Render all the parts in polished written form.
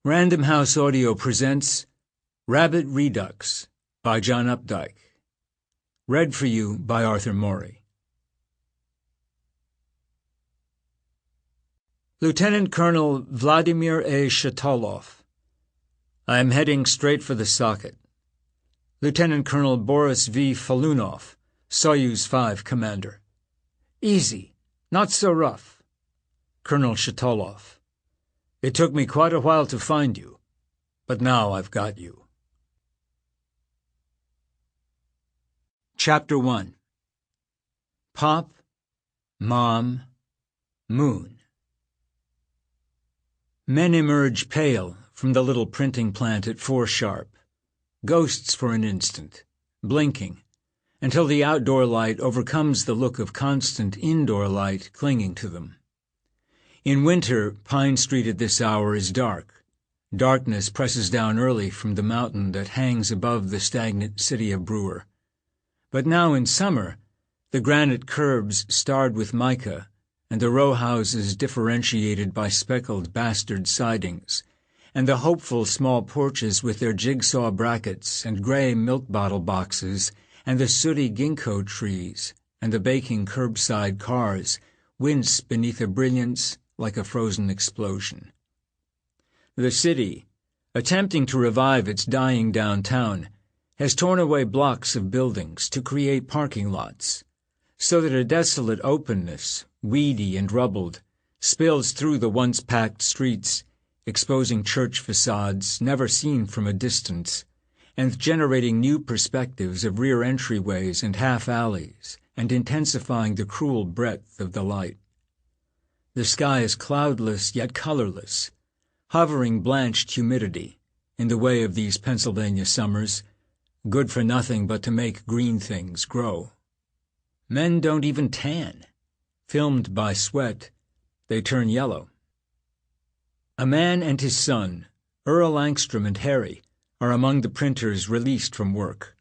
Random House Audio presents Redux by John Updike. Read for you by Arthur Morey. Lieutenant Colonel Vladimir A. Shatolov. I am heading straight for the socket. Lieutenant Colonel Boris V. Falunov, Soyuz 5 Commander. Easy, not so rough. Colonel Shatolov. It took me quite a while to find you, but now I've got you. Chapter 1. Pop, Mom, Moon. Men emerge pale from the little printing plant at 4 sharp, ghosts for an instant, blinking, until the outdoor light overcomes the look of constant indoor light clinging to them. In winter, Pine Street at this hour is dark. Darkness presses down early from the mountain that hangs above the stagnant city of Brewer. But now in summer, the granite curbs starred with mica, and the row houses differentiated by speckled bastard sidings, and the hopeful small porches with their jigsaw brackets and gray milk bottle boxes, and the sooty ginkgo trees, and the baking curbside cars wince beneath a brilliance like a frozen explosion. The city, attempting to revive its dying downtown, has torn away blocks of buildings to create parking lots, so that a desolate openness, weedy and rubbled, spills through the once packed streets, exposing church facades never seen from a distance, and generating new perspectives of rear entryways and half-alleys, and intensifying the cruel breadth of the light. The sky is cloudless yet colorless, hovering blanched humidity, in the way of these Pennsylvania summers, good for nothing but to make green things grow. Men don't even tan. Filmed by sweat, they turn yellow. A man and his son, Earl Angstrom and Harry, are among the printers released from work.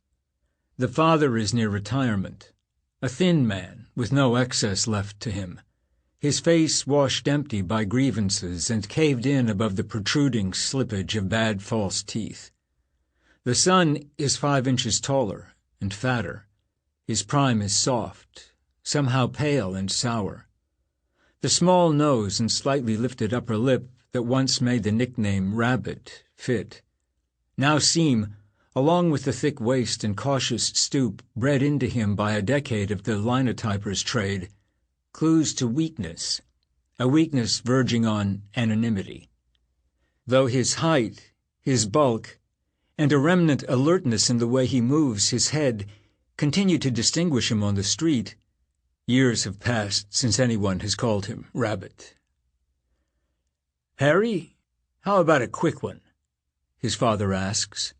The father is near retirement, a thin man with no excess left to him, his face washed empty by grievances and caved in above the protruding slippage of bad false teeth. The son is 5 inches taller and fatter. His prime is soft, somehow pale and sour. The small nose and slightly lifted upper lip that once made the nickname Rabbit fit now seem, along with the thick waist and cautious stoop bred into him by a decade of the linotyper's trade, clues to weakness, a weakness verging on anonymity. Though his height, his bulk, and a remnant alertness in the way he moves his head continue to distinguish him on the street, years have passed since anyone has called him Rabbit. "Harry, how about a quick one?" his father asks.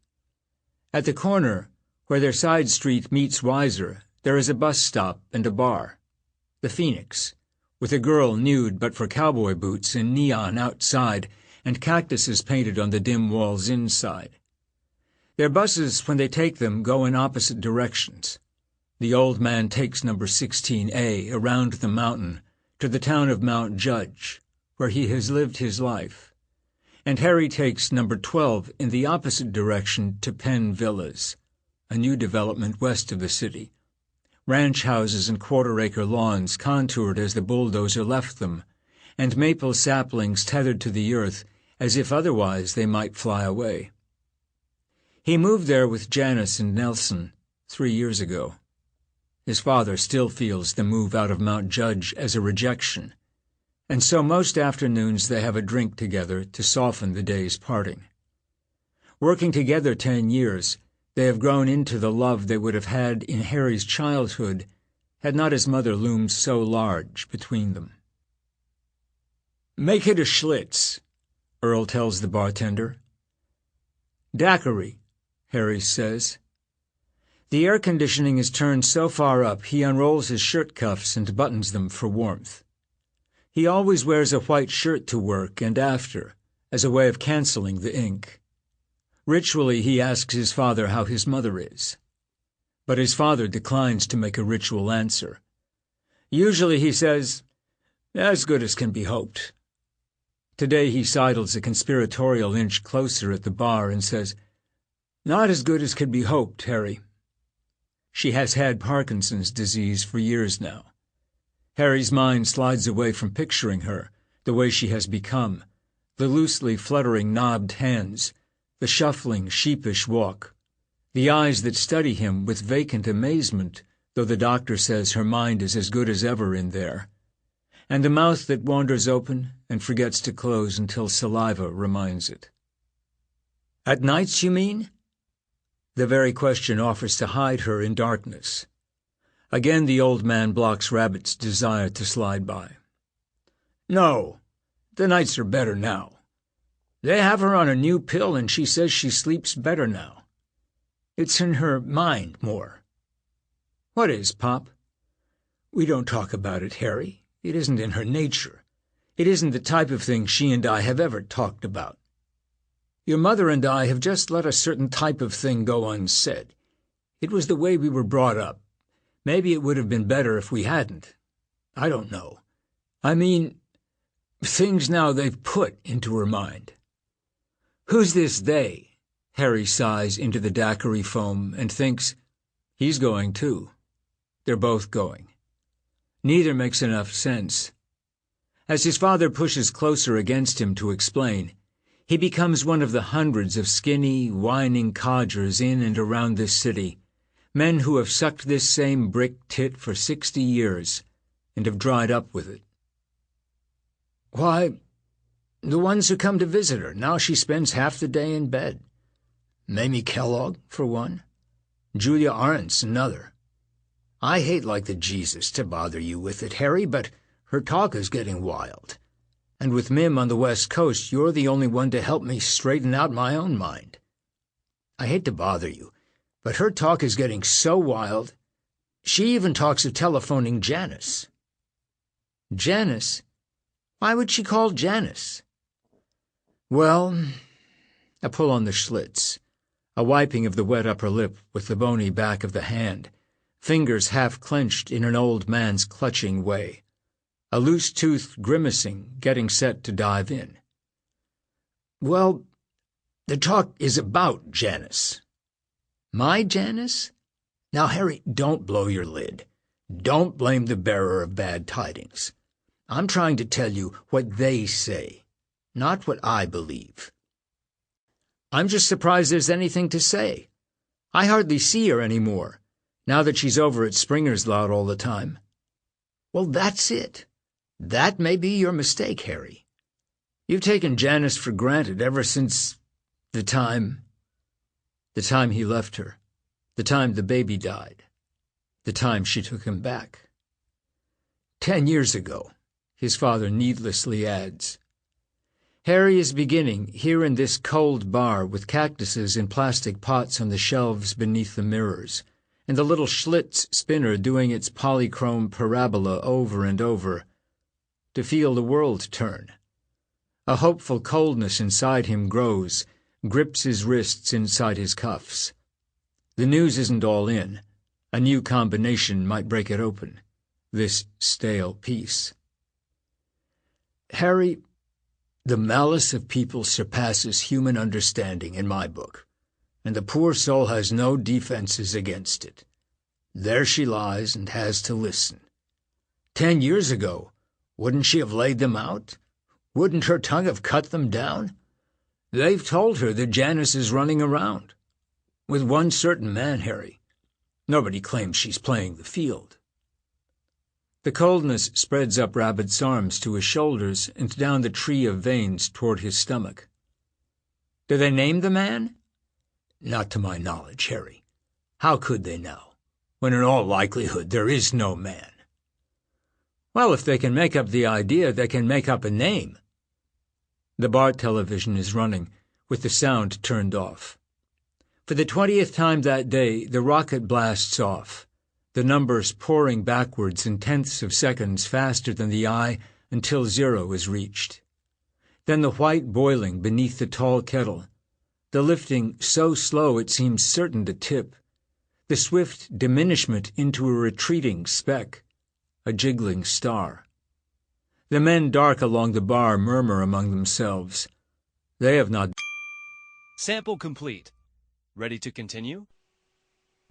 At the corner, where their side street meets Weiser, there is a bus stop and a bar. The Phoenix, with a girl nude but for cowboy boots in neon outside and cactuses painted on the dim walls inside. Their buses, when they take them, go in opposite directions. The old man takes number 16A around the mountain to the town of Mount Judge, where he has lived his life, and Harry takes number 12 in the opposite direction to Penn Villas, a new development west of the city. Ranch houses and quarter-acre lawns contoured as the bulldozer left them, and maple saplings tethered to the earth as if otherwise they might fly away. He moved there with Janice and Nelson 3 years ago. His father still feels the move out of Mount Judge as a rejection, and so most afternoons they have a drink together to soften the day's parting. Working together 10 years, they have grown into the love they would have had in Harry's childhood had not his mother loomed so large between them. "Make it a Schlitz," Earl tells the bartender. "Daiquiri," Harry says. The air conditioning is turned so far up he unrolls his shirt cuffs and buttons them for warmth. He always wears a white shirt to work and after, as a way of canceling the ink. Ritually, he asks his father how his mother is. But his father declines to make a ritual answer. Usually he says, "As good as can be hoped." Today he sidles a conspiratorial inch closer at the bar and says, "Not as good as could be hoped, Harry." She has had Parkinson's disease for years now. Harry's mind slides away from picturing her, the way she has become, the loosely fluttering knobbed hands, the shuffling, sheepish walk, the eyes that study him with vacant amazement, though the doctor says her mind is as good as ever in there, and the mouth that wanders open and forgets to close until saliva reminds it. "At nights, you mean?" The very question offers to hide her in darkness. Again the old man blocks Rabbit's desire to slide by. "No, the nights are better now. They have her on a new pill, and she says she sleeps better now. It's in her mind more." "What is, Pop?" "We don't talk about it, Harry. It isn't in her nature. It isn't the type of thing she and I have ever talked about. Your mother and I have just let a certain type of thing go unsaid. It was the way we were brought up. Maybe it would have been better if we hadn't. I don't know. I mean, things now they've put into her mind." "Who's this they?" Harry sighs into the daiquiri foam and thinks, he's going too. They're both going. Neither makes enough sense. As his father pushes closer against him to explain, he becomes one of the hundreds of skinny, whining codgers in and around this city, men who have sucked this same brick tit for 60 years and have dried up with it. "Why, the ones who come to visit her, now she spends half the day in bed. Mamie Kellogg, for one. Julia Arendt's another. I hate like the Jesus to bother you with it, Harry, but her talk is getting wild. And with Mim on the West Coast, you're the only one to help me straighten out my own mind. I hate to bother you, but her talk is getting so wild. She even talks of telephoning Janice." "Janice? Why would she call Janice?" "Well," a pull on the Schlitz, a wiping of the wet upper lip with the bony back of the hand, fingers half clenched in an old man's clutching way, a loose tooth grimacing, getting set to dive in. "Well, the talk is about Janice." "My Janice? Now, Harry, don't blow your lid. Don't blame the bearer of bad tidings. I'm trying to tell you what they say, not what I believe." "I'm just surprised there's anything to say. I hardly see her any more, now that she's over at Springer's lot all the time." "Well, that's it. That may be your mistake, Harry. You've taken Janice for granted ever since the time he left her, the time the baby died, the time she took him back. 10 years ago," his father needlessly adds. Harry is beginning, here in this cold bar with cactuses in plastic pots on the shelves beneath the mirrors, and the little Schlitz spinner doing its polychrome parabola over and over, to feel the world turn. A hopeful coldness inside him grows, grips his wrists inside his cuffs. The news isn't all in. A new combination might break it open, this stale peace. "Harry, the malice of people surpasses human understanding in my book, and the poor soul has no defenses against it. There she lies and has to listen. 10 years ago, wouldn't she have laid them out? Wouldn't her tongue have cut them down? They've told her that Janice is running around. With one certain man, Harry. Nobody claims she's playing the field." The coldness spreads up Rabbit's arms to his shoulders and down the tree of veins toward his stomach. "Do they name the man?" "Not to my knowledge, Harry. How could they now, when in all likelihood there is no man?" "Well, if they can make up the idea, they can make up a name." The bar television is running, with the sound turned off. For the 20th time that day, the rocket blasts off, the numbers pouring backwards in tenths of seconds faster than the eye until 0 is reached. Then the white boiling beneath the tall kettle, the lifting so slow it seems certain to tip, the swift diminishment into a retreating speck, a jiggling star. The men dark along the bar murmur among themselves. They have not. Sample complete. Ready to continue?